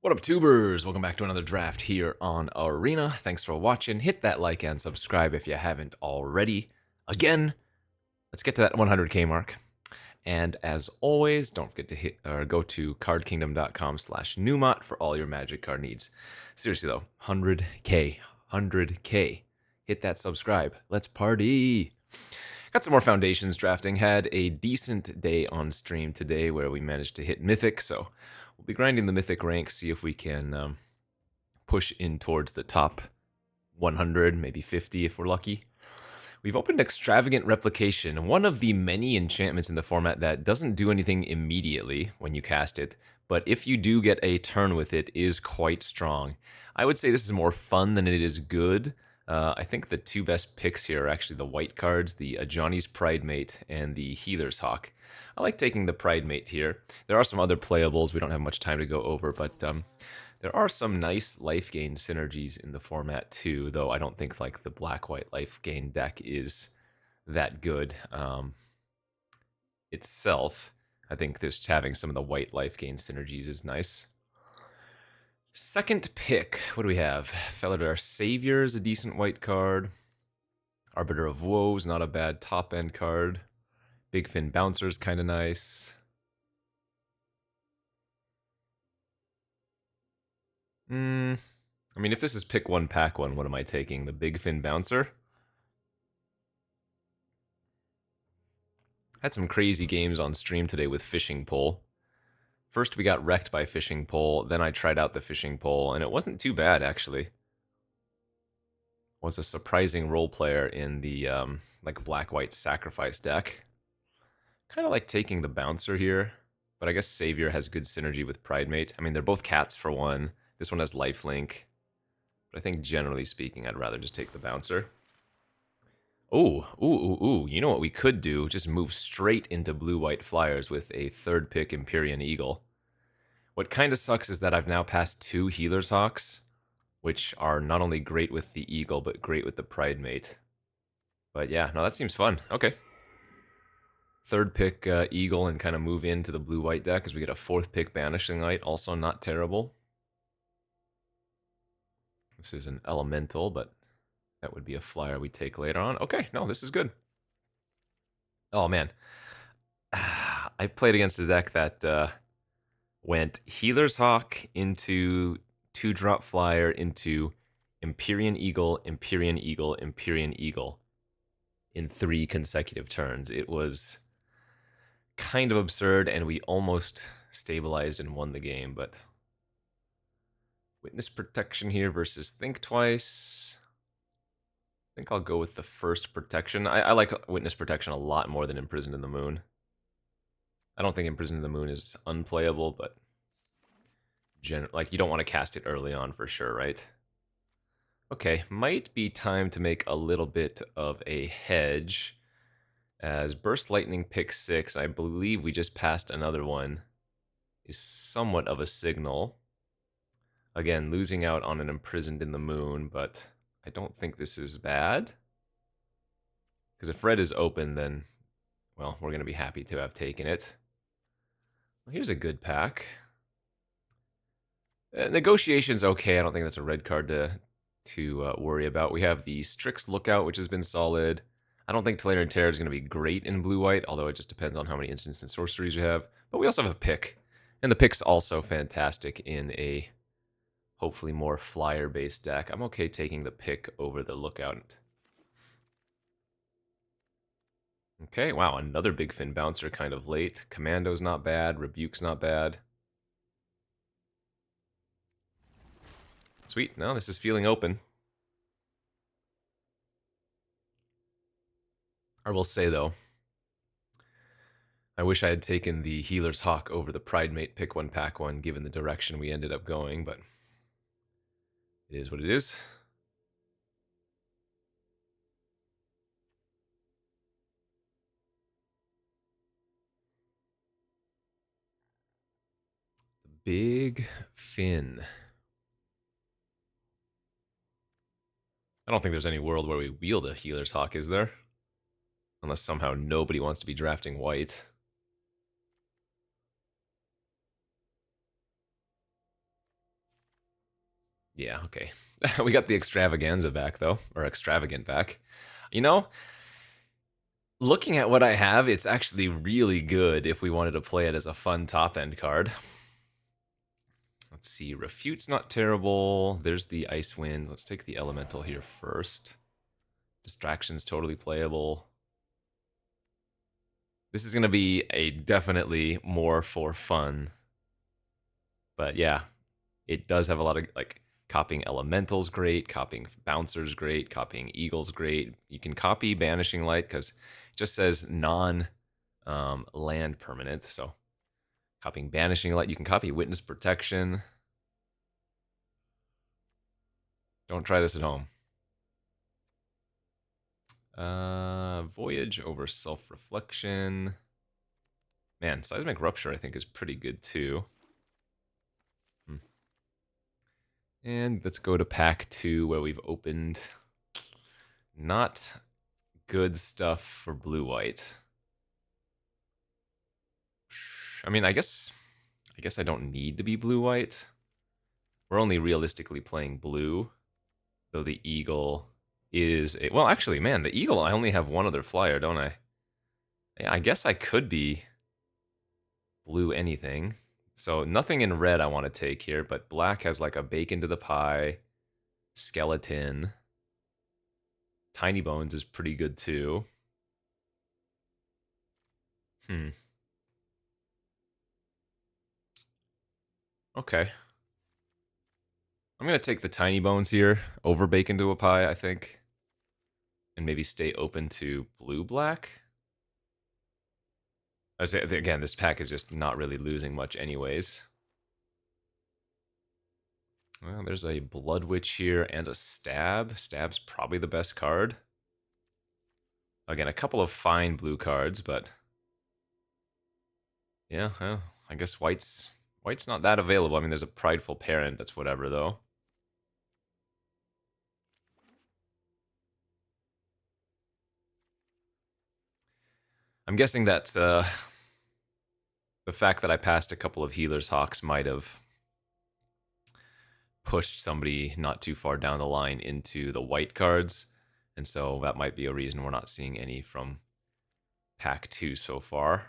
What up, tubers? Welcome back to another draft here on Arena. Thanks for watching. Hit that like and subscribe if you haven't already. Again, let's get to that 100k mark. And as always, don't forget to go to cardkingdom.com/numot for all your Magic card needs. Seriously though, 100k, 100k. Hit that subscribe. Let's party. Got some more Foundations drafting. Had a decent day on stream today where we managed to hit Mythic, so we'll be grinding the Mythic ranks, see if we can push in towards the top 100, maybe 50 if we're lucky. We've opened Extravagant Replication, one of the many enchantments in the format that doesn't do anything immediately when you cast it, but if you do get a turn with it, is quite strong. I would say this is more fun than it is good. I think the two best picks here are actually the white cards, the Ajani's Pridemate and the Healer's Hawk. I like taking the Pridemate here. There are some other playables we don't have much time to go over, but there are some nice life gain synergies in the format too, though I don't think like the black-white life gain deck is that good itself. I think just having some of the white life gain synergies is nice. Second pick, what do we have? Felidar Savior is a decent white card. Arbiter of Woe is not a bad top-end card. Big Fin Bouncer is kind of nice. I mean, if this is pick one, pack one, what am I taking? The Big Fin Bouncer? Had some crazy games on stream today with Fishing Pole. First, we got wrecked by Fishing Pole. Then I tried out the Fishing Pole, and it wasn't too bad, actually. Was a surprising role player in the like black-white sacrifice deck. Kind of like taking the Bouncer here, but I guess Savior has good synergy with Pridemate. I mean, they're both cats for one. This one has lifelink. But I think generally speaking, I'd rather just take the Bouncer. Ooh. You know what we could do? Just move straight into blue-white flyers with a third pick Empyrean Eagle. What kind of sucks is that I've now passed two Healer's Hawks, which are not only great with the Eagle, but great with the Pridemate. But yeah, no, that seems fun. Okay. Third pick Eagle and kind of move into the blue-white deck as we get a fourth pick Banishing Light, also not terrible. This is an Elemental, but that would be a flyer we take later on. Okay, no, this is good. Oh, man. I played against a deck that went Healer's Hawk into 2-drop flyer into Empyrean Eagle, Empyrean Eagle, Empyrean Eagle in 3 consecutive turns. It was kind of absurd, and we almost stabilized and won the game, but Witness Protection here versus Think Twice. I think I'll go with the first protection. I like Witness Protection a lot more than Imprisoned in the Moon. I don't think Imprisoned in the Moon is unplayable, but like you don't want to cast it early on for sure, right? Okay, might be time to make a little bit of a hedge. As Burst Lightning pick 6, I believe we just passed another one, is somewhat of a signal. Again, losing out on an Imprisoned in the Moon, but I don't think this is bad. Because if red is open, then, well, we're going to be happy to have taken it. Well, here's a good pack. Negotiation's okay. I don't think that's a red card to worry about. We have the Strix Lookout, which has been solid. I don't think Talaran Terror is going to be great in blue-white, although it just depends on how many instants and sorceries you have. But we also have a pick. And the pick's also fantastic in a hopefully more flyer-based deck. I'm okay taking the pick over the Lookout. Okay, wow, another Big Fin Bouncer kind of late. Commando's not bad. Rebuke's not bad. Sweet, no, this is feeling open. I will say, though, I wish I had taken the Healer's Hawk over the Pridemate pick 1, pack 1, given the direction we ended up going, but it is what it is. Big Fin. I don't think there's any world where we wield a Healer's Hawk, is there? Unless somehow nobody wants to be drafting white. Yeah, okay. We got the extravaganza back, though, or extravagant back. You know, looking at what I have, it's actually really good if we wanted to play it as a fun top-end card. Let's see, Refute's not terrible. There's the Ice Wind. Let's take the Elemental here first. Distraction's totally playable. This is going to be a definitely more for fun. But yeah, it does have a lot of, like, copying Elemental's great, copying Bouncer's great, copying Eagle's great. You can copy Banishing Light because it just says non land permanent. So copying Banishing Light, you can copy Witness Protection. Don't try this at home. Voyage over Self-Reflection. Man, Seismic Rupture I think is pretty good too. And let's go to pack 2 where we've opened not good stuff for blue-white. I mean, I guess I don't need to be blue-white. We're only realistically playing blue, though the Eagle is a... Well, actually, man, the Eagle, I only have one other flyer, don't I? Yeah, I guess I could be blue anything. So nothing in red I want to take here, but black has like a bacon to the pie, skeleton. Tiny Bones is pretty good too. Okay. I'm going to take the Tiny Bones here over bacon to a pie, I think. And maybe stay open to blue-black. I say, again, this pack is just not really losing much anyways. Well, there's a Blood Witch here and a Stab. Stab's probably the best card. Again, a couple of fine blue cards, but... Yeah, well, I guess white's not that available. I mean, there's a Prideful Parent, that's whatever, though. I'm guessing that the fact that I passed a couple of Healer's Hawks might have pushed somebody not too far down the line into the white cards, and so that might be a reason we're not seeing any from pack 2 so far.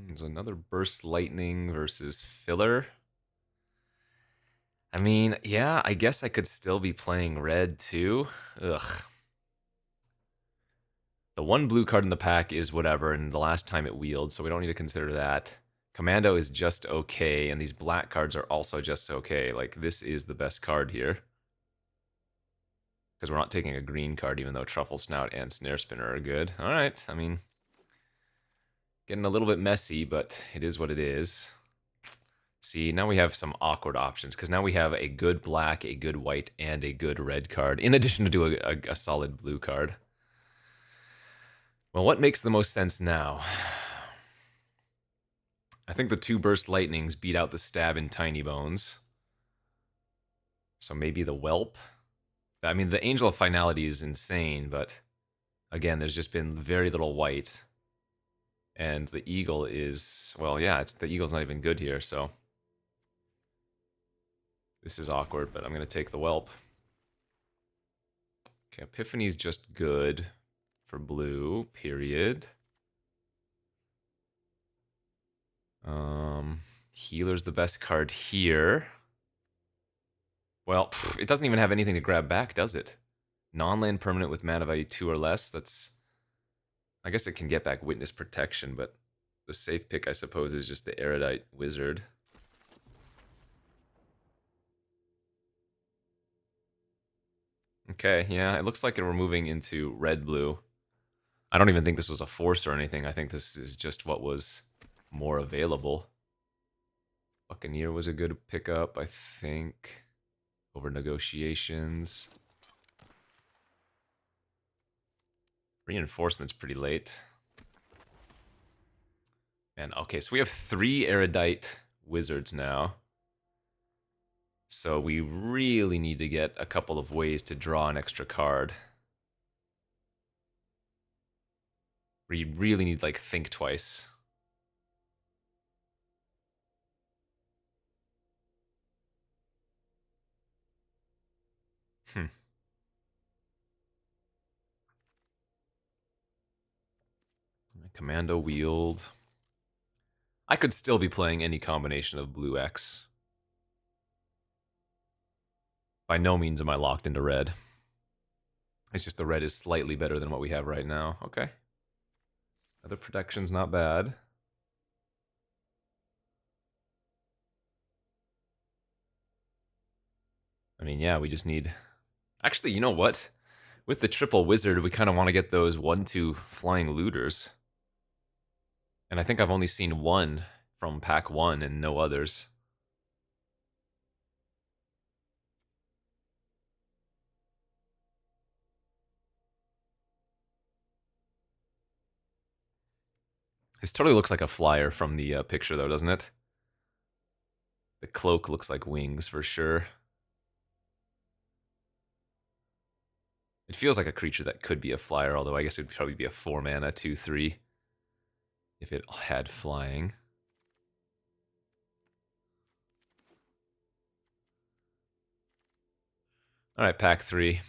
There's another Burst Lightning versus Filler. I mean, yeah, I guess I could still be playing red too. Ugh. The one blue card in the pack is whatever, and the last time it wheeled, so we don't need to consider that. Commando is just okay, and these black cards are also just okay. Like, this is the best card here. Because we're not taking a green card, even though Truffle Snout and Snare Spinner are good. Alright, I mean, getting a little bit messy, but it is what it is. See, now we have some awkward options, because now we have a good black, a good white, and a good red card, in addition to a solid blue card. Well, what makes the most sense now? I think the 2 Burst Lightnings beat out the Stab and Tiny Bones. So maybe the Whelp? I mean, the Angel of Finality is insane, but again, there's just been very little white. And the Eagle is, well, yeah, the Eagle's not even good here, so this is awkward, but I'm going to take the Whelp. Okay, Epiphany's just good for blue, period. Healer's the best card here. Well, it doesn't even have anything to grab back, does it? Non-land permanent with mana value 2 or less, that's... I guess it can get back Witness Protection, but the safe pick, I suppose, is just the Erudite Wizard. Okay, yeah, it looks like we're moving into red-blue. I don't even think this was a force or anything. I think this is just what was more available. Buccaneer was a good pickup, I think, over Negotiations. Reinforcement's pretty late. And okay, so we have 3 Erudite Wizards now. So we really need to get a couple of ways to draw an extra card. We really need, like, think twice. Hmm. Commando wield. I could still be playing any combination of blue X. By no means am I locked into red. It's just the red is slightly better than what we have right now. Okay. Other protection's not bad. I mean, yeah, we just need... Actually, you know what? With the triple wizard, we kind of want to get those 1/2 flying looters. And I think I've only seen one from pack 1 and no others. This totally looks like a flyer from the picture, though, doesn't it? The cloak looks like wings for sure. It feels like a creature that could be a flyer, although I guess it would probably be a 4-mana 2/3 if it had flying. All right, pack 3.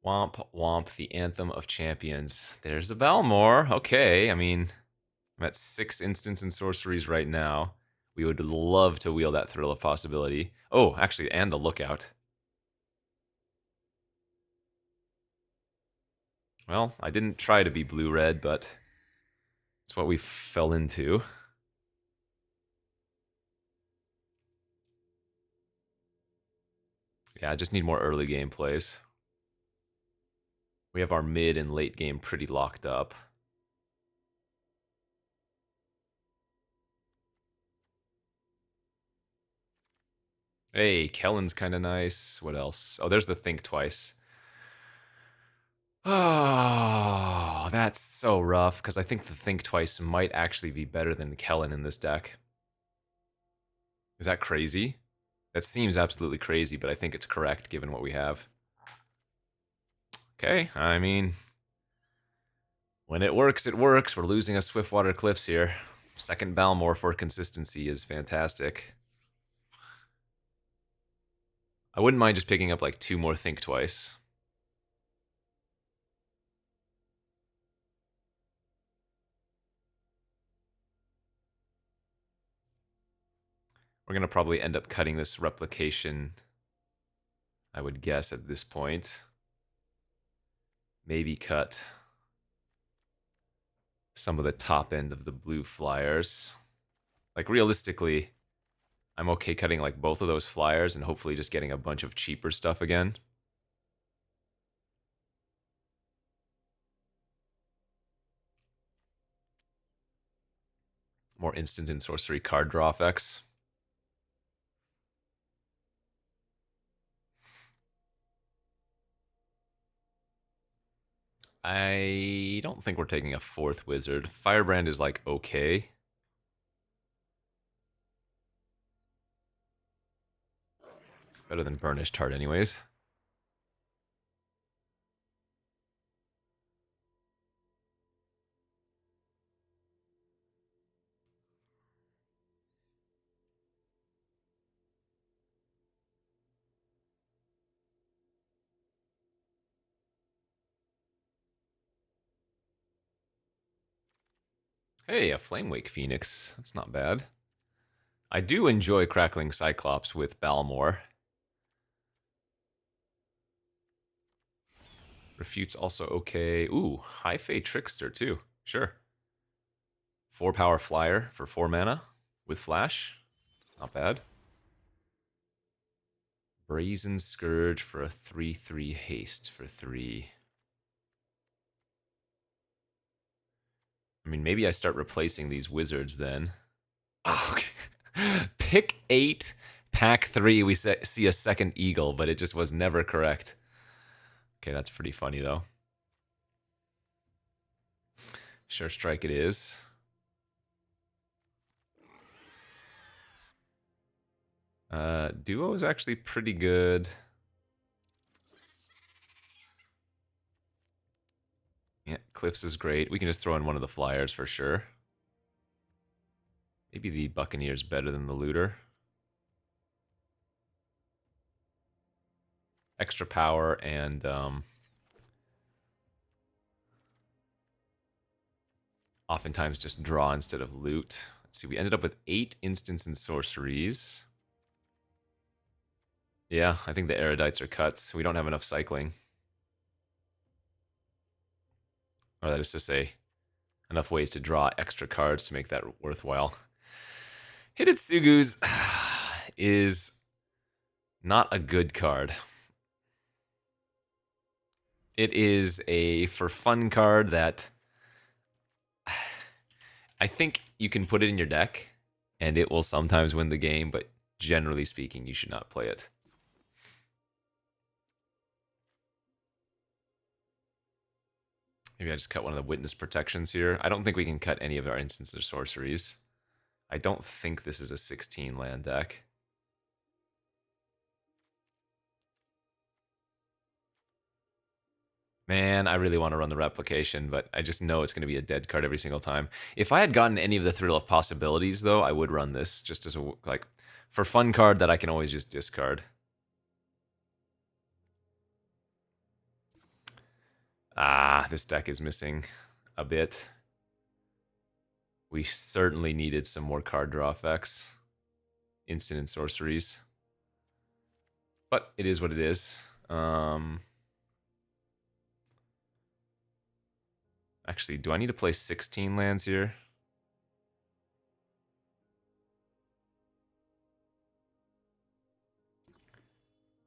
Womp Womp, the Anthem of Champions. There's a Balmor. Okay, I mean, I'm at 6 instants and sorceries right now. We would love to wheel that Thrill of Possibility. Oh, actually, and the Lookout. Well, I didn't try to be blue-red, but it's what we fell into. Yeah, I just need more early game plays. We have our mid and late game pretty locked up. Hey, Kellen's kind of nice. What else? Oh, there's the Think Twice. Oh, that's so rough, because I think the Think Twice might actually be better than Kellen in this deck. Is that crazy? That seems absolutely crazy, but I think it's correct given what we have. Okay, I mean, when it works, it works. We're losing a Swiftwater Cliffs here. Second Balmor for consistency is fantastic. I wouldn't mind just picking up like 2 more Think Twice. We're going to probably end up cutting this replication, I would guess, at this point. Maybe cut some of the top end of the blue flyers. Like, realistically, I'm okay cutting like both of those flyers and hopefully just getting a bunch of cheaper stuff again. More instant and sorcery card draw effects. I don't think we're taking a 4th wizard. Firebrand is like okay. Better than Burnished Heart anyways. Hey, a Flamewake Phoenix. That's not bad. I do enjoy Crackling Cyclops with Balmor. Refute's also okay. Ooh, High Fae Trickster too. Sure. 4-power flyer for 4 mana with flash. Not bad. Brazen Scourge for a 3/3 haste for 3. I mean, maybe I start replacing these wizards then. Oh, pick 8, pack 3. We see a second eagle, but it just was never correct. Okay, that's pretty funny though. Sure strike it is. Duo is actually pretty good. Yeah, Cliffs is great. We can just throw in one of the flyers for sure. Maybe the Buccaneer's better than the Looter. Extra power and oftentimes just draw instead of loot. Let's see, we ended up with 8 instants and sorceries. Yeah, I think the Erudites are cuts. We don't have enough cycling. Or that is to say, enough ways to draw extra cards to make that worthwhile. Hidetsugu's is not a good card. It is a for fun card that I think you can put it in your deck and it will sometimes win the game, but generally speaking, you should not play it. Maybe I just cut one of the witness protections here. I don't think we can cut any of our instants or sorceries. I don't think this is a 16 land deck. Man, I really want to run the replication, but I just know it's going to be a dead card every single time. If I had gotten any of the Thrill of Possibilities, though, I would run this just as a, like, for fun card that I can always just discard. Ah, this deck is missing a bit. We certainly needed some more card draw effects. Instant and sorceries. But it is what it is. Actually, do I need to play 16 lands here?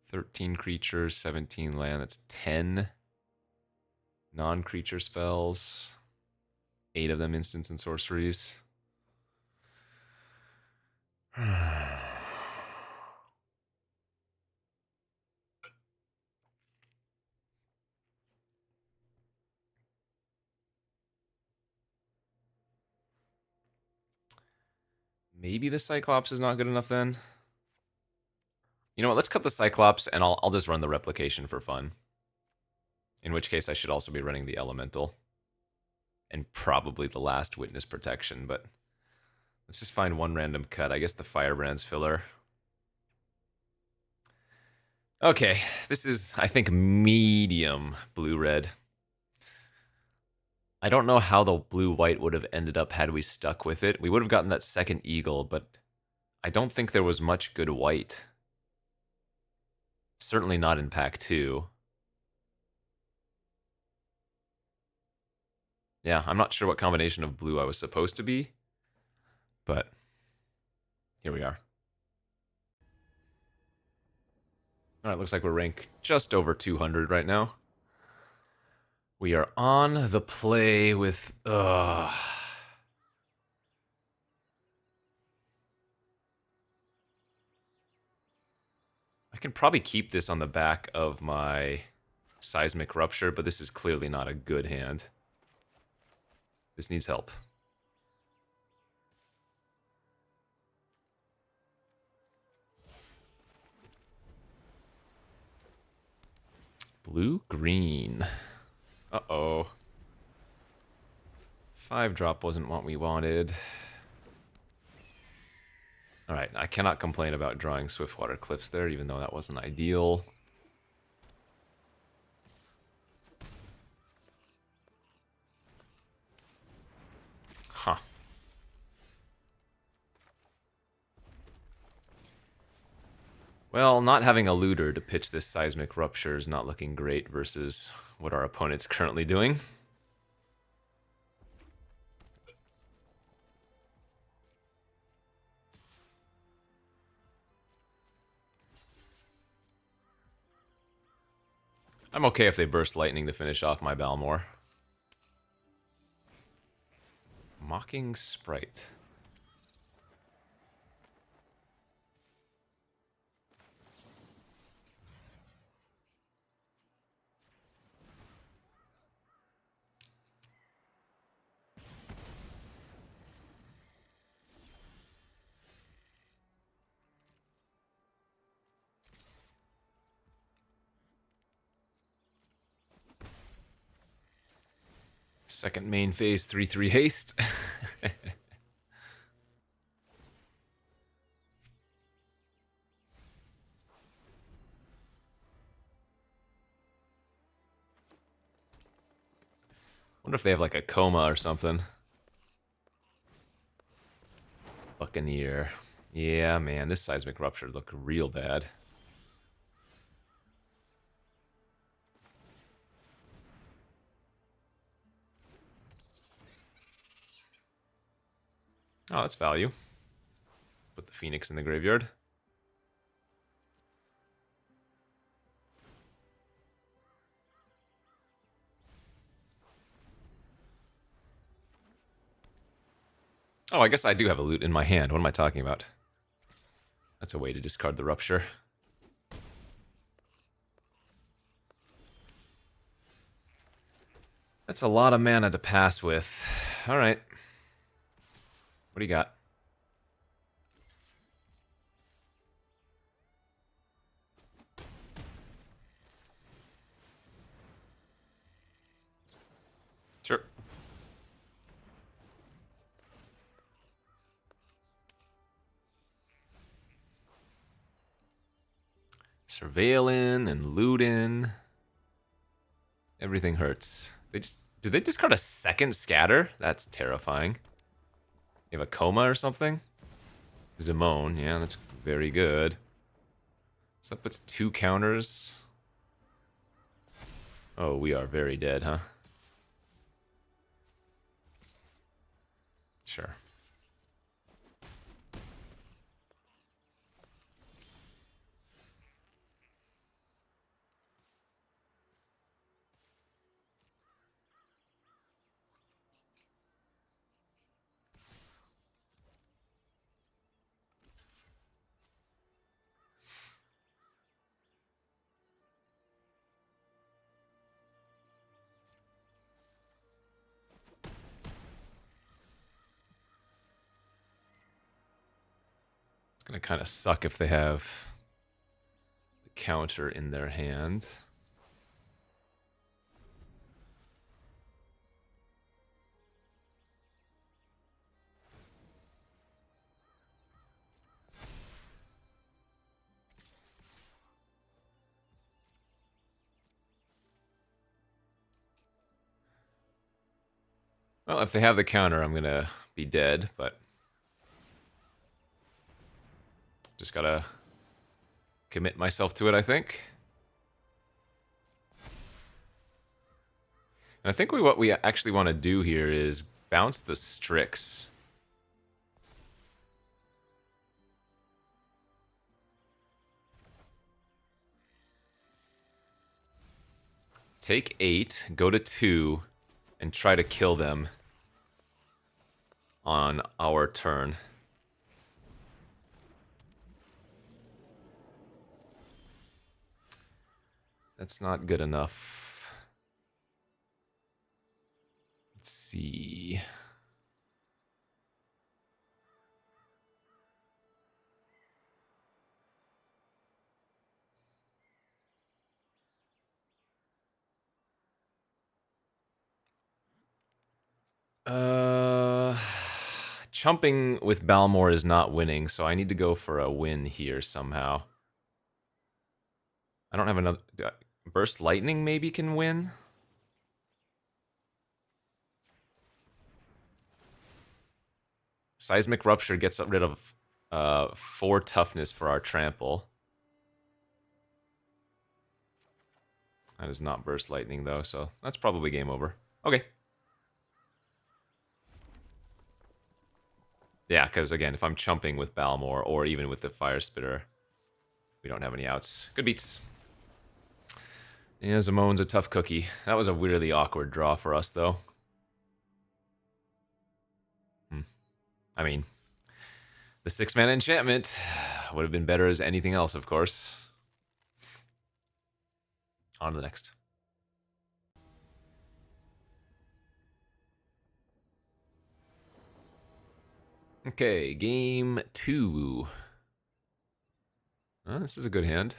"13 creatures, 17 land. That's 10 non-creature spells. 8 of them instants and sorceries. Maybe the Cyclops is not good enough then. You know what? Let's cut the Cyclops and I'll just run the replication for fun. In which case I should also be running the Elemental. And probably the last Witness Protection, but let's just find one random cut. I guess the Firebrand's filler. Okay, this is, I think, medium blue-red. I don't know how the blue-white would have ended up had we stuck with it. We would have gotten that second eagle, but I don't think there was much good white. Certainly not in pack 2. Yeah, I'm not sure what combination of blue I was supposed to be, but here we are. All right, looks like we're ranked just over 200 right now. We are on the play with... I can probably keep this on the back of my Seismic Rupture, but this is clearly not a good hand. This needs help. Blue-green. Uh-oh. 5-drop wasn't what we wanted. Alright, I cannot complain about drawing Swiftwater Cliffs there, even though that wasn't ideal. Huh. Well, not having a looter to pitch this Seismic Rupture is not looking great versus what our opponent's currently doing. I'm okay if they burst lightning to finish off my Balmor. Mocking Sprite. Second main phase, 3/3 haste. Wonder if they have like a coma or something. Buccaneer. Yeah, man, this seismic rupture looked real bad. Oh, that's value. Put the Phoenix in the graveyard. Oh, I guess I do have a loot in my hand. What am I talking about? That's a way to discard the rupture. That's a lot of mana to pass with. Alright. What do you got? Sure. Surveilling and looting. Everything hurts. Did they discard a second scatter? That's terrifying. You have a coma or something? Zimone, yeah, that's very good. So that puts 2 counters. Oh, we are very dead, huh? Sure. It's gonna kind of suck if they have the counter in their hand. Well, if they have the counter, I'm gonna be dead, but just gotta commit myself to it, I think. And I think what we actually want to do here is bounce the Strix. Take 8, go to 2, and try to kill them on our turn. That's not good enough. Let's see. Chumping with Balmor is not winning, so I need to go for a win here somehow. I don't have another... Burst Lightning maybe can win? Seismic Rupture gets rid of 4 toughness for our trample. That is not Burst Lightning, though, so that's probably game over. Okay. Yeah, because, again, if I'm chumping with Balmor, or even with the Fire Spitter, we don't have any outs. Good beats. Yeah, Zimone's a tough cookie. That was a weirdly awkward draw for us, though. I mean, the 6-mana enchantment would have been better as anything else, of course. On to the next. Okay, game 2. Oh, this is a good hand.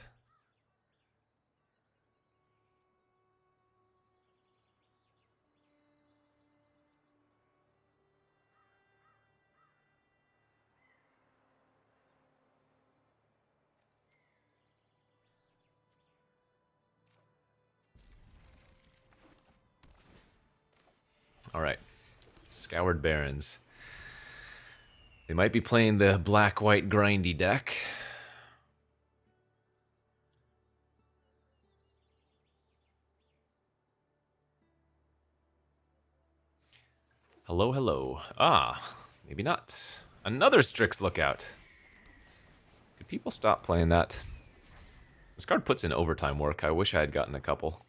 Alright. Scoured Barrens. They might be playing the black-white grindy deck. Hello, hello. Ah, maybe not. Another Strix Lookout. Could people stop playing that? This card puts in overtime work. I wish I had gotten a couple.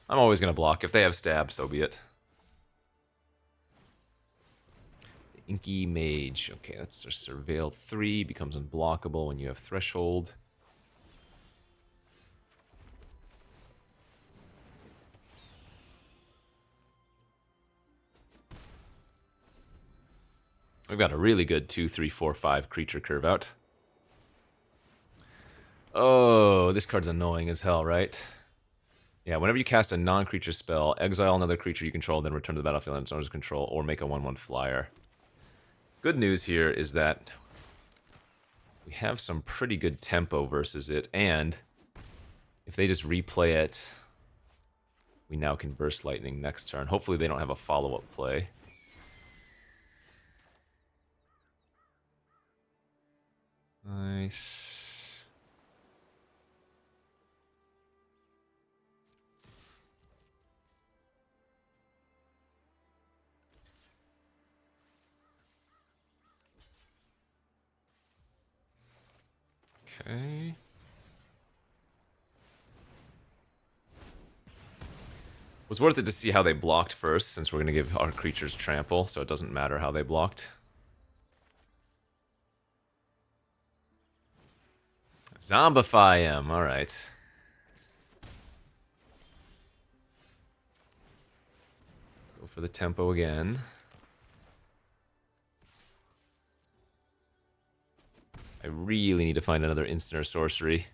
I'm always going to block. If they have stab, so be it. Inky Mage. Okay, that's their Surveil 3. Becomes unblockable when you have Threshold. We've got a really good 2, 3, 4, 5 creature curve out. Oh, this card's annoying as hell, right? Yeah, whenever you cast a non-creature spell, exile another creature you control, then return to the battlefield under its owner's control, or make a 1/1 flyer. Good news here is that we have some pretty good tempo versus it, and if they just replay it, we now can Burst Lightning next turn. Hopefully they don't have a follow-up play. Nice. Okay. It was worth it to see how they blocked first, since we're going to give our creatures trample, so it doesn't matter how they blocked. Zombify him, alright. Go for the tempo again. I really need to find another instant or sorcery.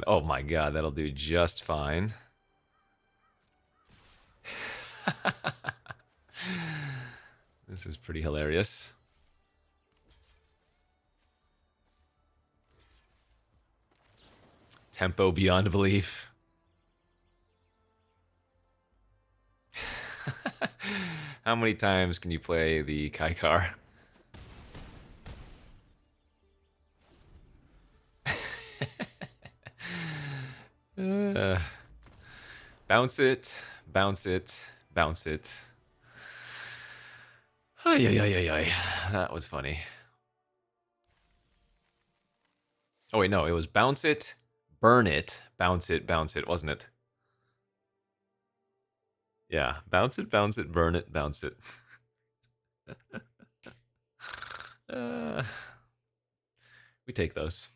Oh my god, that'll do just fine. This is pretty hilarious. Tempo beyond belief. How many times can you play the Kaikar? Bounce it, bounce it, bounce it. Ay, ay, ay, ay, ay. That was funny. Oh wait, no, it was bounce it, burn it, bounce it, wasn't it? Yeah, bounce it, burn it, bounce it. We take those.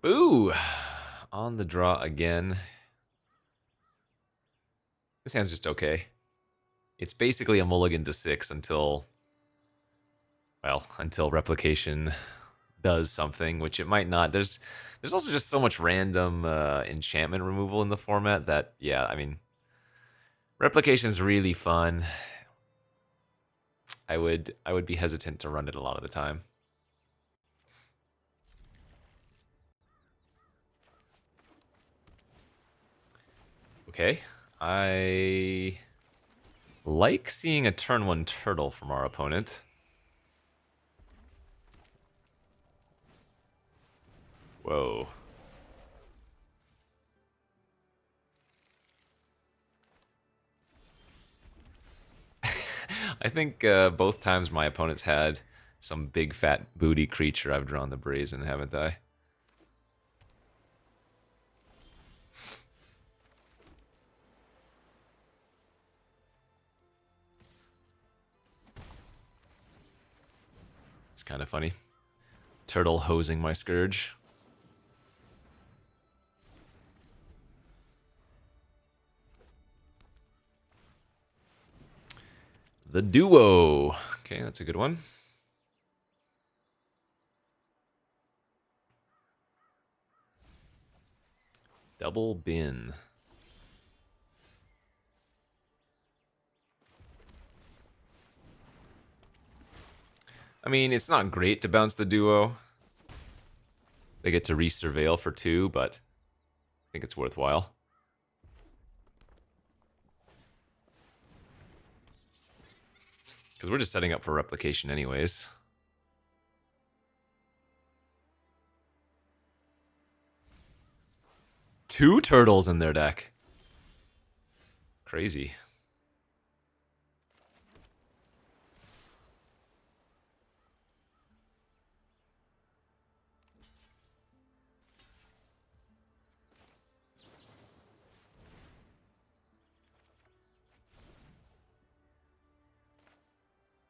Boo! On the draw again. This hand's just okay. It's basically a mulligan to 6 until... well, until replication does something, which it might not. There's also just so much random enchantment removal in the format that, yeah, I mean... replication's really fun. I would be hesitant to run it a lot of the time. Okay. I like seeing a turn 1 turtle from our opponent. Whoa. I think both times my opponents had some big fat booty creature, I've drawn the Brazen, haven't I? It's kind of funny. Turtle hosing my Scourge. The Duo. Okay, that's a good one. Double Bin. I mean, it's not great to bounce the duo. They get to re-surveil for 2, but I think it's worthwhile. Because we're just setting up for replication anyways. Two turtles in their deck. Crazy.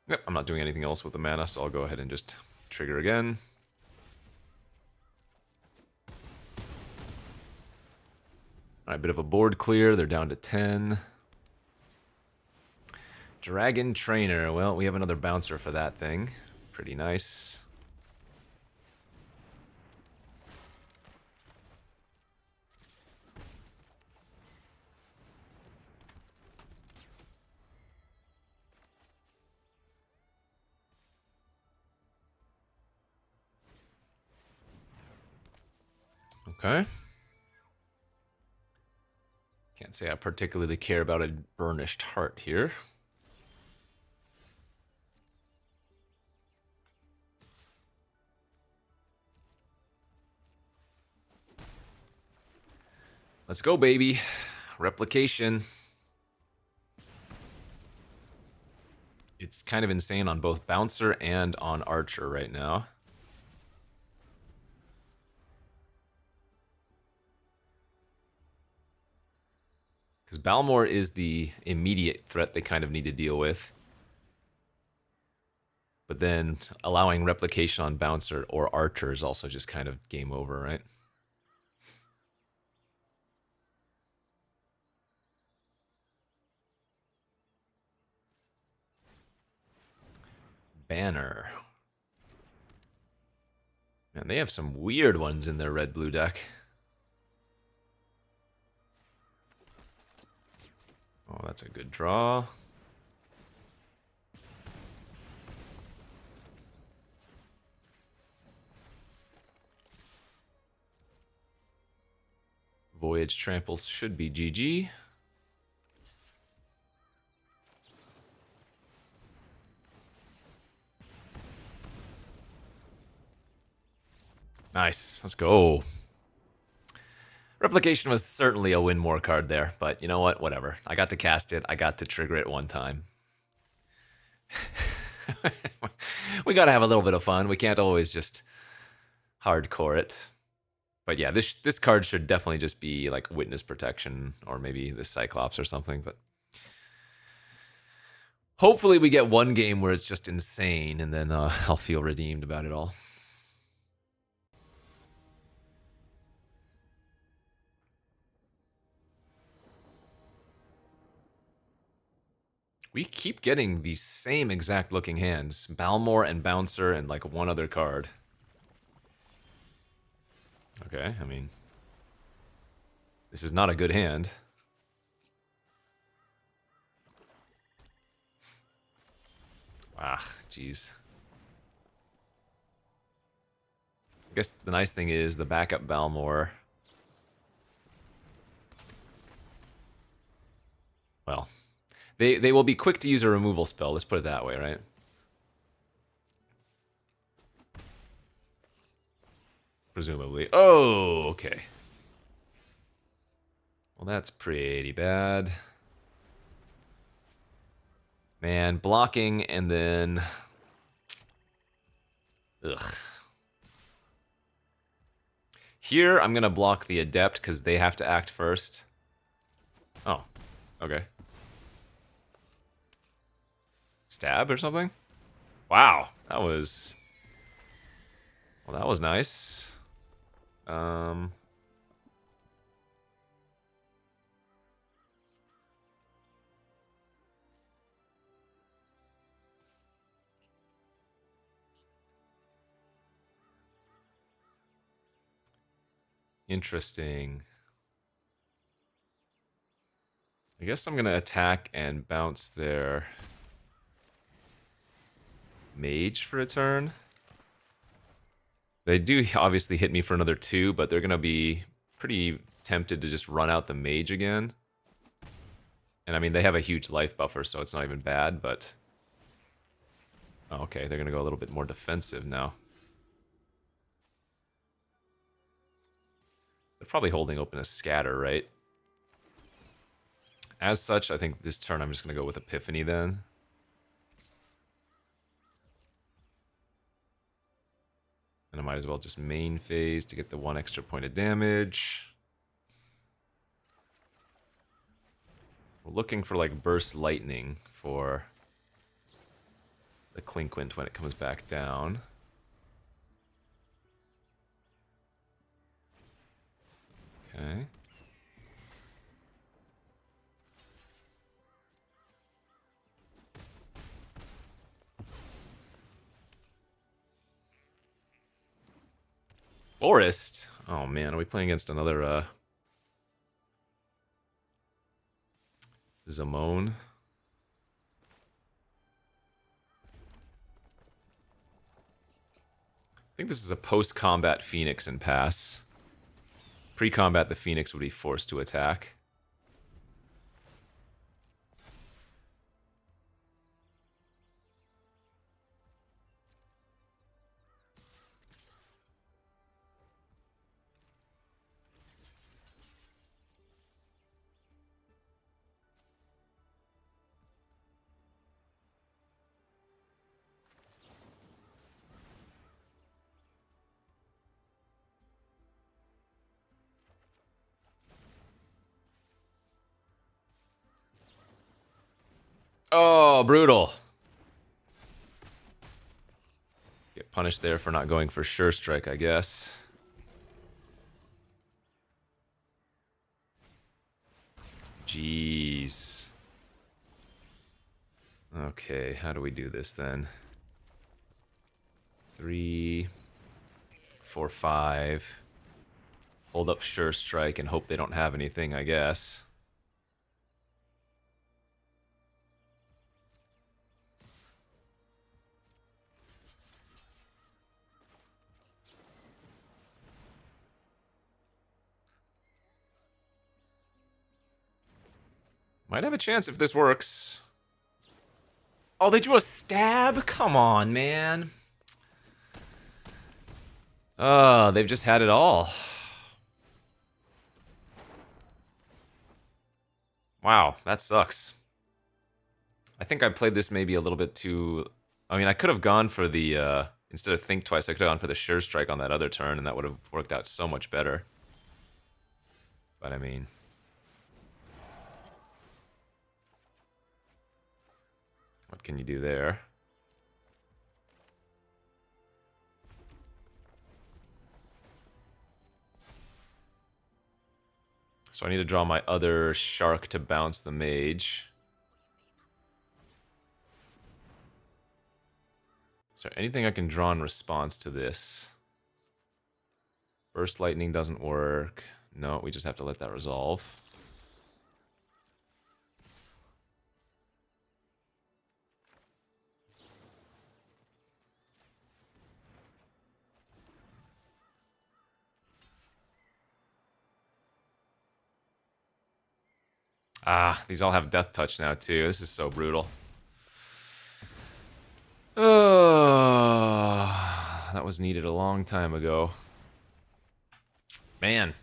Yep, I'm not doing anything else with the mana, so I'll go ahead and just trigger again. Alright, bit of a board clear. They're down to 10. Dragon Trainer. Well, we have another bouncer for that thing. Pretty nice. Okay. Can't say I particularly care about a burnished heart here. Let's go, baby. Replication. It's kind of insane on both Bouncer and on Archer right now. Because Balmor is the immediate threat they kind of need to deal with. But then allowing replication on Bouncer or Archer is also just kind of game over, right? Banner. Man, they have some weird ones in their red-blue deck. Oh, that's a good draw. Voyage Tramples should be GG. Nice. Let's go. Replication was certainly a win more card there, but you know what? Whatever. I got to cast it. I got to trigger it one time. We got to have a little bit of fun. We can't always just hardcore it. But yeah, this card should definitely just be like Witness Protection or maybe the Cyclops or something. But hopefully we get one game where it's just insane, and then I'll feel redeemed about it all. We keep getting the same exact looking hands. Balmor and Bouncer and like one other card. Okay, I mean, this is not a good hand. Ah, jeez. I guess the nice thing is the backup Balmor. Well, they will be quick to use a removal spell, let's put it that way, right? Presumably. Oh, okay. Well, that's pretty bad. Man, blocking and then... Ugh. Here, I'm going to block the Adept because they have to act first. Oh, okay. Stab or something? Wow, that was... Well, that was nice. Interesting. I guess I'm going to attack and bounce there. Mage for a turn. They do obviously hit me for another 2, but they're going to be pretty tempted to just run out the Mage again. And I mean, they have a huge life buffer, so it's not even bad, but... Oh, okay, they're going to go a little bit more defensive now. They're probably holding open a scatter, right? As such, I think this turn I'm just going to go with Epiphany then. And I might as well just main phase to get the 1 extra point of damage. We're looking for like Burst Lightning for the Clinquint when it comes back down. Okay. Forest? Oh man, are we playing against another Zamone? I think this is a post-combat Phoenix and pass. Pre-combat, the Phoenix would be forced to attack. Oh, brutal. Get punished there for not going for Sure Strike, I guess. Jeez. Okay, how do we do this then? 3, 4, 5. Hold up Sure Strike and hope they don't have anything, I guess. Might have a chance if this works. Oh, they drew a stab? Come on, man. They've just had it all. Wow, that sucks. I think I played this maybe a little bit too... I mean, I could have gone for the... Instead of Think Twice, I could have gone for the Sure Strike on that other turn, and that would have worked out so much better. But I mean... What can you do there? So I need to draw my other shark to bounce the mage. Is there anything I can draw in response to this? Burst Lightning doesn't work. No, we just have to let that resolve. Ah, these all have Death Touch now, too. This is so brutal. Oh, that was needed a long time ago. Man.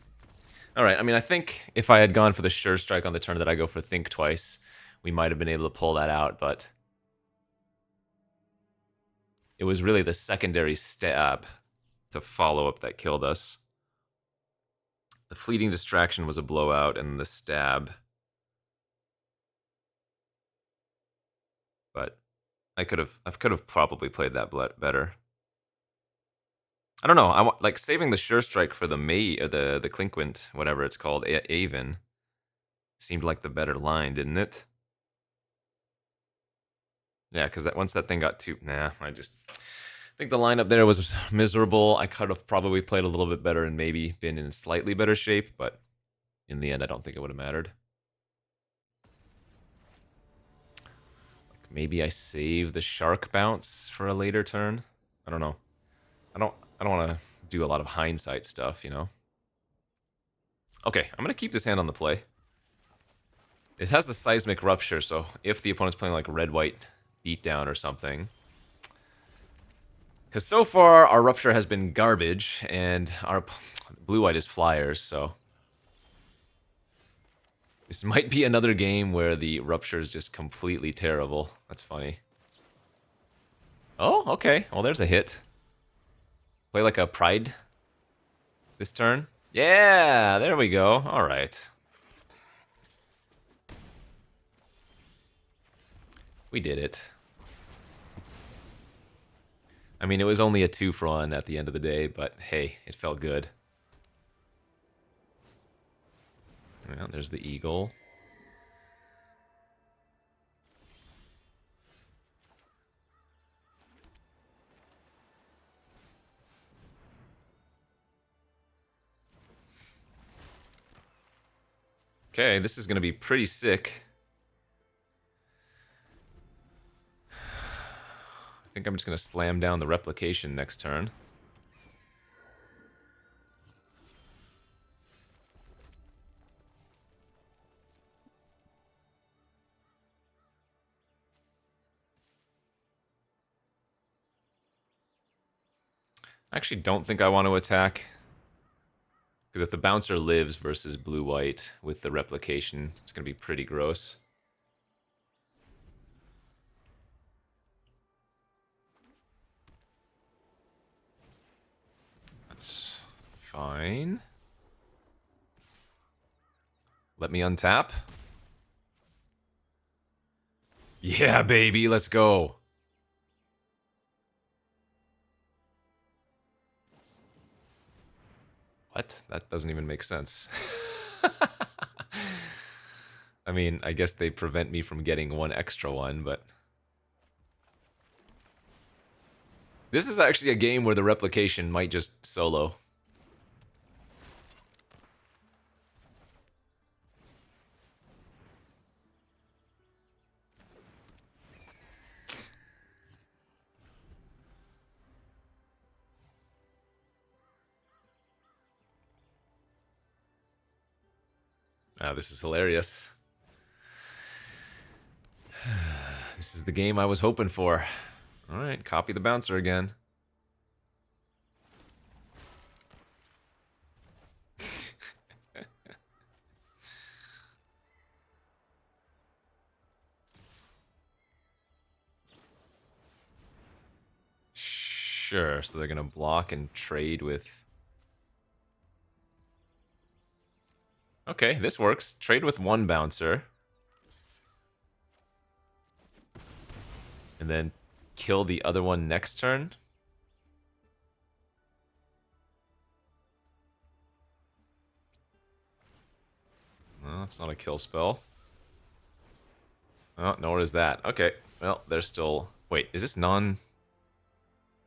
Alright, I mean, I think if I had gone for the Sure Strike on the turn that I go for Think Twice, we might have been able to pull that out, but... It was really the secondary stab to follow up that killed us. The Fleeting Distraction was a blowout, and the stab... But I could have probably played that better. I don't know. I want like saving the Sure Strike for the the Clinquint, whatever it's called, Avon, seemed like the better line, didn't it? Yeah, because once that thing got too... Nah, I think the lineup there was miserable. I could have probably played a little bit better and maybe been in slightly better shape, but in the end, I don't think it would have mattered. Maybe I save the shark bounce for a later turn. I don't know. I don't want to do a lot of hindsight stuff, you know. Okay, I'm gonna keep this hand on the play. It has the seismic rupture, so if the opponent's playing like red-white beatdown or something. Because so far, our rupture has been garbage, and our blue-white is flyers, so... This might be another game where the rupture is just completely terrible. That's funny. Oh, okay. Well, there's a hit. Play like a pride this turn. Yeah, there we go. All right. We did it. I mean, it was only a 2 for 1 at the end of the day, but hey, it felt good. Well, there's the eagle. Okay, this is going to be pretty sick. I think I'm just going to slam down the replication next turn. I actually don't think I want to attack. Because if the bouncer lives versus blue-white with the replication, it's going to be pretty gross. That's fine. Let me untap. Yeah, baby, let's go. What? That doesn't even make sense. I mean, I guess they prevent me from getting one extra one, but... This is actually a game where the replication might just solo. Ah, this is hilarious. This is the game I was hoping for. Alright, copy the bouncer again. Sure, so they're gonna block and trade with... Okay, this works. Trade with one bouncer. And then kill the other one next turn. Well, that's not a kill spell. Oh, nor is that. Okay, well, they're still... Wait, is this non...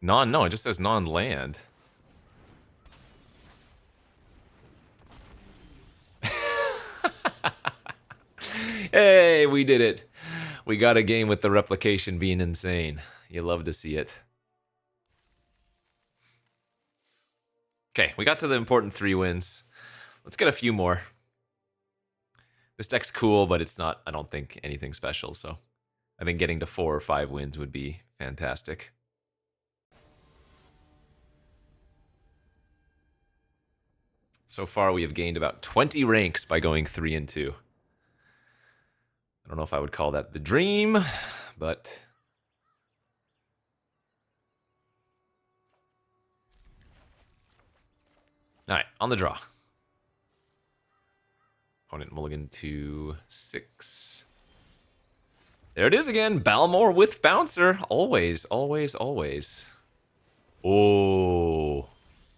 No, it just says non-land. Hey, we did it. We got a game with the replication being insane. You love to see it. Okay, we got to the important 3 wins. Let's get a few more. This deck's cool, but it's not, I don't think, anything special, so I think getting to 4 or 5 wins would be fantastic. So far, we have gained about 20 ranks by going 3 and 2. I don't know if I would call that the dream, but... Alright, on the draw. Opponent mulligan to 6. There it is again. Balmor with bouncer. Always, always, always. Oh,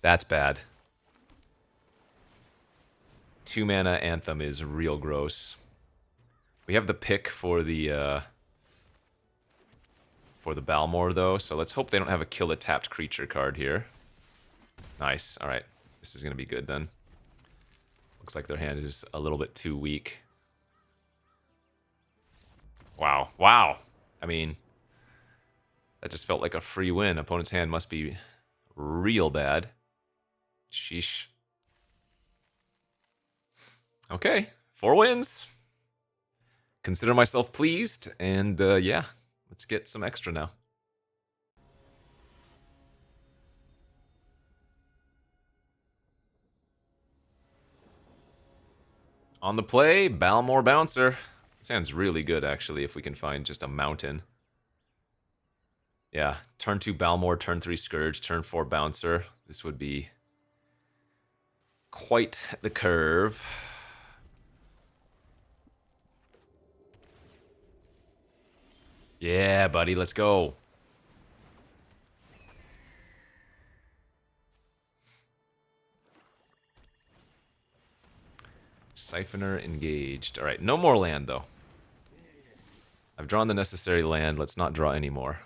that's bad. 2 mana Anthem is real gross. We have the pick for the Balmor though, so let's hope they don't have a kill a tapped creature card here. Nice. All right, this is gonna be good then. Looks like their hand is a little bit too weak. Wow, wow. I mean, that just felt like a free win. Opponent's hand must be real bad. Sheesh. Okay, 4 wins. Consider myself pleased, and yeah, let's get some extra now. On the play, Balmore Bouncer. This hand's really good, actually, if we can find just a mountain. Yeah, turn 2 Balmore, turn 3 Scourge, turn 4 Bouncer. This would be quite the curve. Yeah, buddy, let's go. Siphoner engaged. All right, no more land, though. I've drawn the necessary land. Let's not draw any more.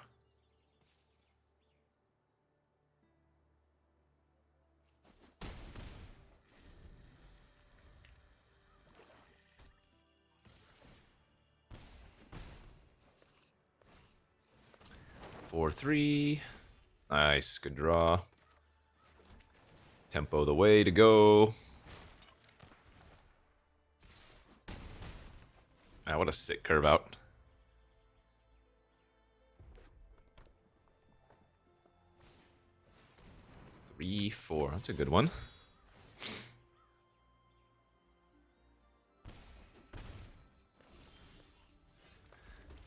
Four, 3. Nice, good draw. Tempo the way to go. Ah, what a sick curve out. Three, 4. That's a good one.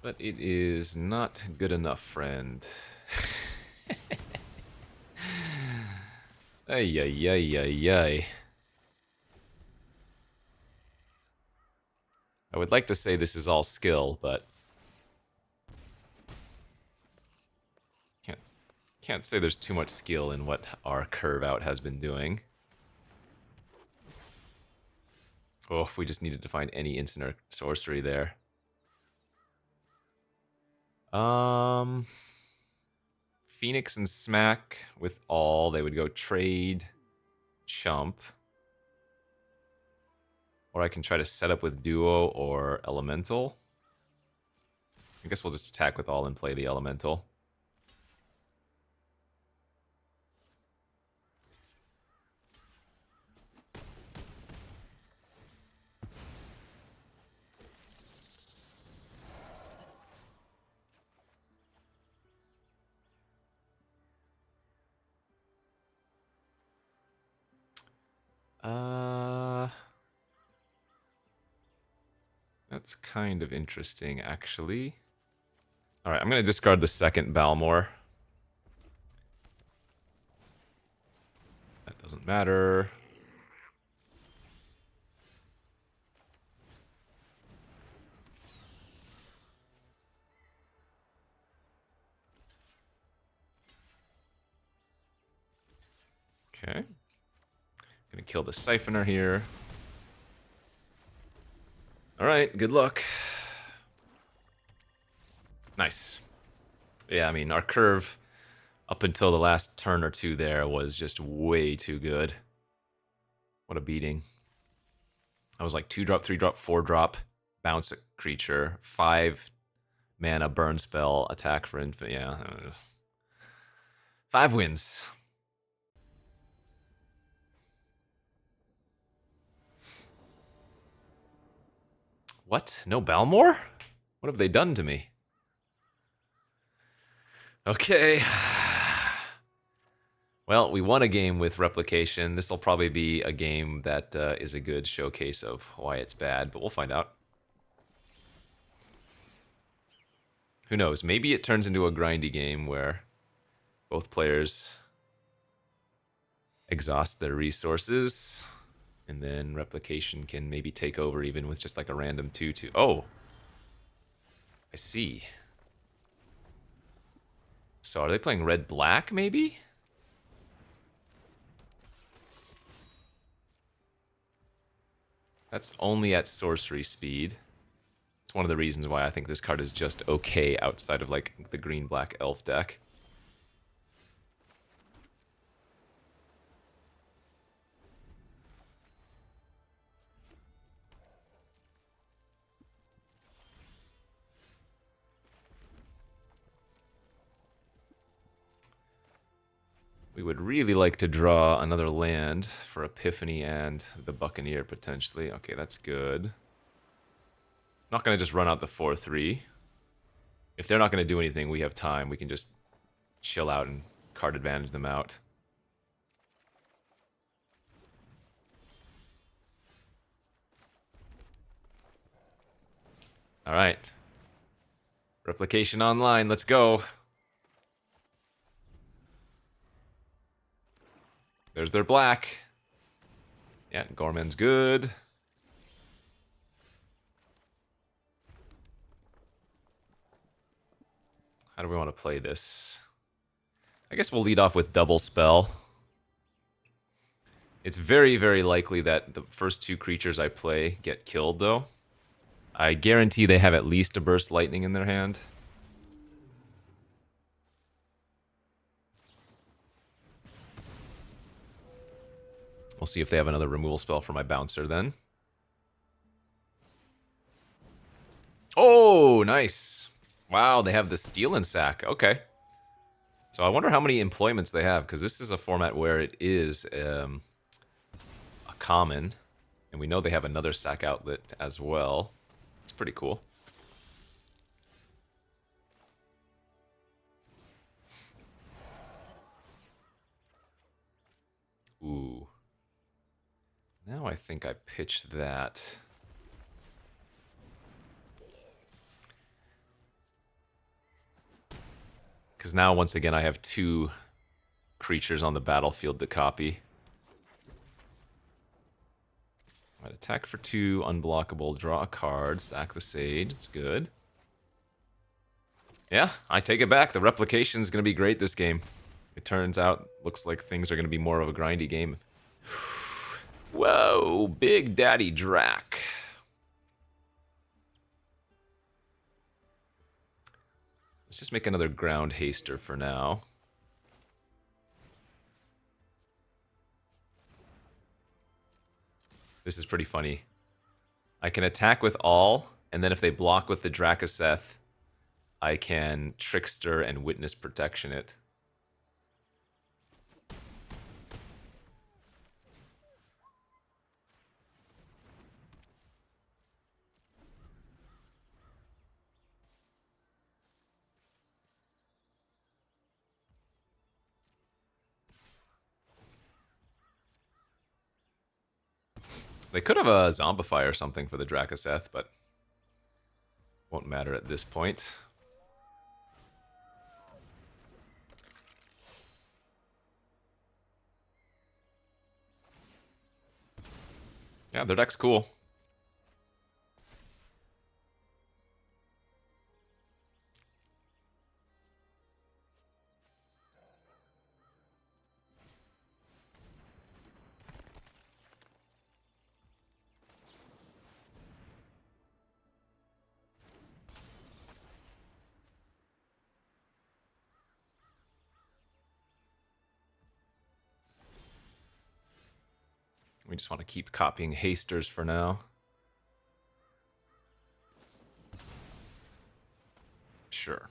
But it is not good enough, friend. Ay, ay, ay, ay, ay. I would like to say this is all skill, but can't say there's too much skill in what our curve out has been doing. Oh, if we just needed to find any instant or sorcery there. Phoenix and Smack with all. They would go trade, chump. Or I can try to set up with duo or elemental. I guess we'll just attack with all and play the elemental. That's kind of interesting, actually. Alright, I'm going to discard the second Balmore. That doesn't matter. Okay. Gonna kill the Siphoner here. Alright, good luck. Nice. Yeah, I mean, our curve up until the last turn or two there was just way too good. What a beating. I was like 2-drop, 3-drop, 4-drop, bounce a creature, 5 mana burn spell, attack for infinite. Yeah. 5 wins. What? No Balmore? What have they done to me? Okay. Well, we won a game with replication. This will probably be a game that is a good showcase of why it's bad, but we'll find out. Who knows? Maybe it turns into a grindy game where both players exhaust their resources, and then replication can maybe take over even with just like a random 2-2. Oh! I see. So are they playing red-black, maybe? That's only at sorcery speed. It's one of the reasons why I think this card is just okay outside of like the green-black elf deck. We would really like to draw another land for Epiphany and the Buccaneer, potentially. Okay, that's good. Not going to just run out the 4-3. If they're not going to do anything, we have time. We can just chill out and card advantage them out. All right. Replication online. Let's go. There's their black. Yeah, Gorman's good. How do we want to play this? I guess we'll lead off with double spell. It's very, very likely that the first two creatures I play get killed, though. I guarantee they have at least a burst lightning in their hand. We'll see if they have another removal spell for my bouncer then. Oh, nice. Wow, they have the Steel and Sack. Okay. So I wonder how many employments they have, because this is a format where it is a common. And we know they have another sack outlet as well. It's pretty cool. Ooh. Now I think I pitched that. Because now, once again, I have two creatures on the battlefield to copy. Right, attack for 2, unblockable, draw a card, sack the Sage. It's good. Yeah, I take it back. The replication is going to be great this game. It turns out, looks like things are going to be more of a grindy game. Whoa, Big Daddy Drac. Let's just make another ground haster for now. This is pretty funny. I can attack with all, and then if they block with the Drakaseth, I can Trickster and Witness Protection it. They could have a Zombify or something for the Drakaseth, but won't matter at this point. Yeah, their deck's cool. We just want to keep copying hasters for now. Sure.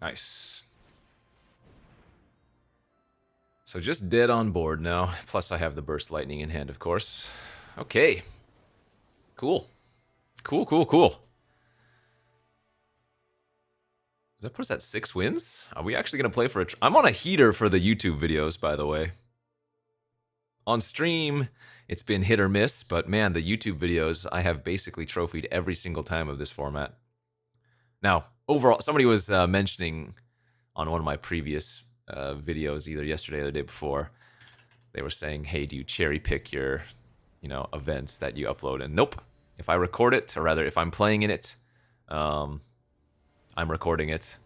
Nice. So just dead on board now. Plus I have the Burst Lightning in hand, of course. Okay. Cool. Cool, cool, cool. Does that put us at 6 wins? Are we actually going to play for a... I'm on a heater for the YouTube videos, by the way. On stream, it's been hit or miss, but man, the YouTube videos, I have basically trophied every single time of this format. Now, overall, somebody was mentioning on one of my previous videos, either yesterday or the day before, they were saying, hey, do you cherry pick your, events that you upload? And nope. If I record it, or rather, if I'm playing in it, I'm recording it.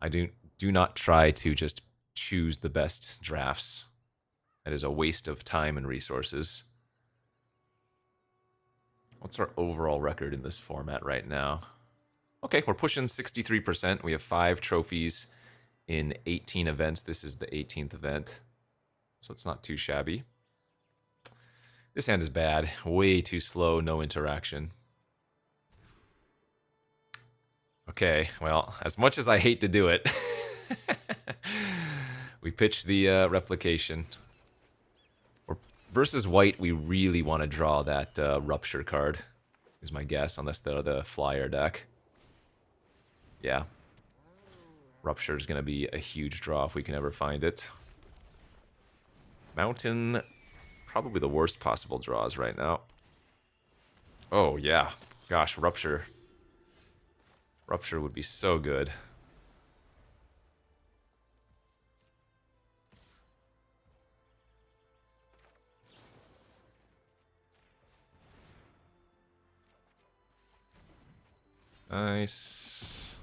I do not try to just choose the best drafts. That is a waste of time and resources. What's our overall record in this format right now? Okay, we're pushing 63%. We have 5 trophies in 18 events. This is the 18th event, so it's not too shabby. This hand is bad. Way too slow, no interaction. Okay, well, as much as I hate to do it, we pitch the replication. Or versus white, we really want to draw that rupture card, is my guess, unless they're the flyer deck. Yeah. Rupture is going to be a huge draw if we can ever find it. Mountain, probably the worst possible draws right now. Oh, yeah. Gosh, Rupture. Rupture would be so good. Nice.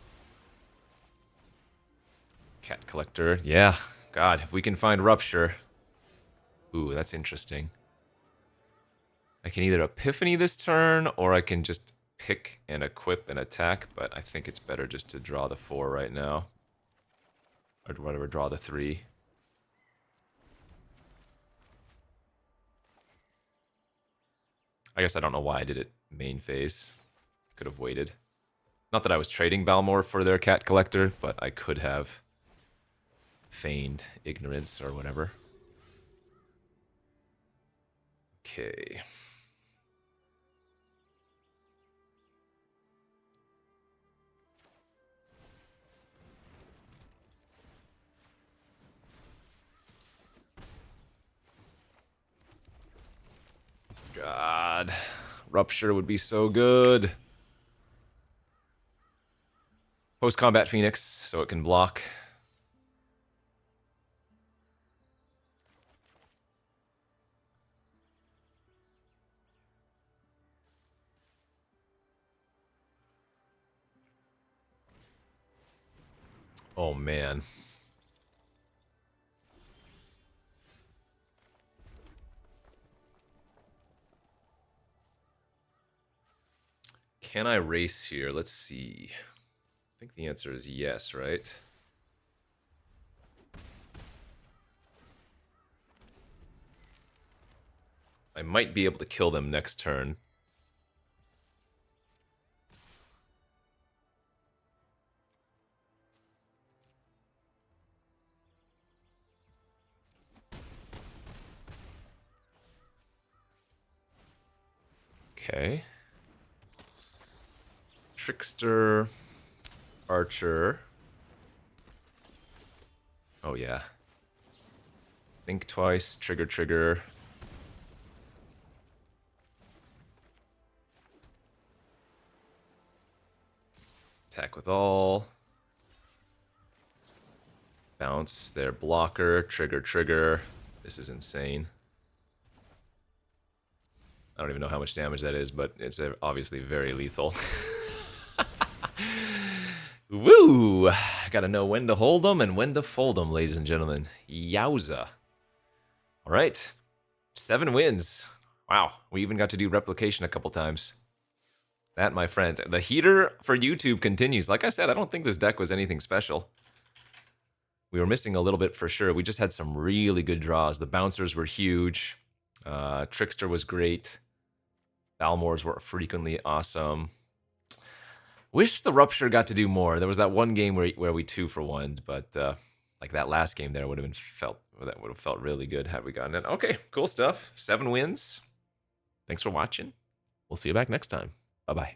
Cat Collector. Yeah. God, if we can find Rupture. Ooh, that's interesting. I can either Epiphany this turn, or I can just pick and equip and attack, but I think it's better just to draw the 4 right now. Or whatever, draw the 3. I guess I don't know why I did it main phase. Could have waited. Not that I was trading Balmor for their Cat Collector, but I could have feigned ignorance or whatever. Okay. God. Rupture would be so good. Post-combat Phoenix, so it can block. Oh, man. Can I race here? Let's see. I think the answer is yes, right? I might be able to kill them next turn. Okay. Trickster, Archer. Oh, yeah. Think twice, trigger, trigger. Attack with all. Bounce their blocker, trigger, trigger. This is insane. I don't even know how much damage that is, but it's obviously very lethal. Woo! Gotta know when to hold them and when to fold them, ladies and gentlemen. Yowza. All right. 7 wins. Wow. We even got to do replication a couple times. That, my friends. The heater for YouTube continues. Like I said, I don't think this deck was anything special. We were missing a little bit for sure. We just had some really good draws. The bouncers were huge. Trickster was great. Balmors were frequently awesome. Wish the Rupture got to do more. There was that one game where we 2-for-1'd, but like that last game there would have felt really good had we gotten it. Okay, cool stuff. 7 wins. Thanks for watching. We'll see you back next time. Bye-bye.